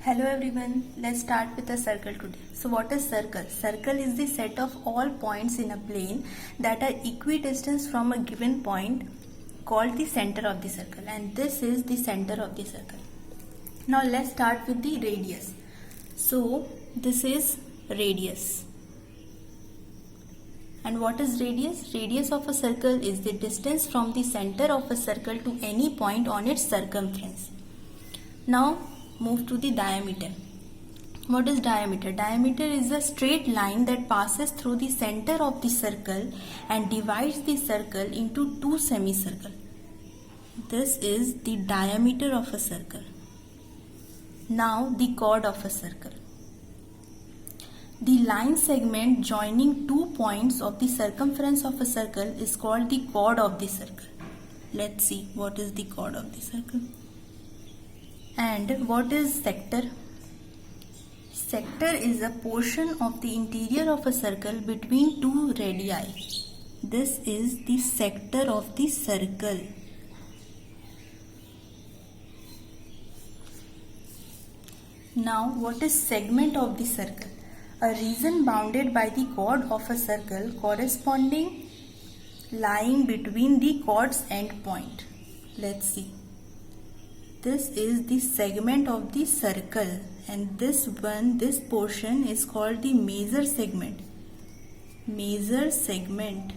Hello everyone, let's start with a circle today. So what is circle? Circle is the set of all points in a plane that are equidistant from a given point called the center of the circle, and this is the center of the circle. Now let's start with the radius. So this is radius. And what is radius? Radius of a circle is the distance from the center of a circle to any point on its circumference. Now move to the diameter. What is diameter? Diameter is a straight line that passes through the center of the circle and divides the circle into two semicircles. This is the diameter of a circle. Now the chord of a circle. The line segment joining two points of the circumference of a circle is called the chord of the circle. Let's see what is the chord of the circle. And what is sector? Sector is a portion of the interior of a circle between two radii. This is the sector of the circle. Now, what is segment of the circle? A region bounded by the chord of a circle corresponding lying between the chord's end point. Let's see. This is the segment of the circle, and this portion is called the major segment. Major segment.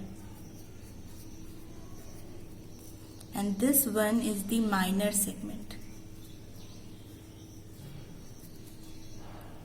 And this one is the minor segment.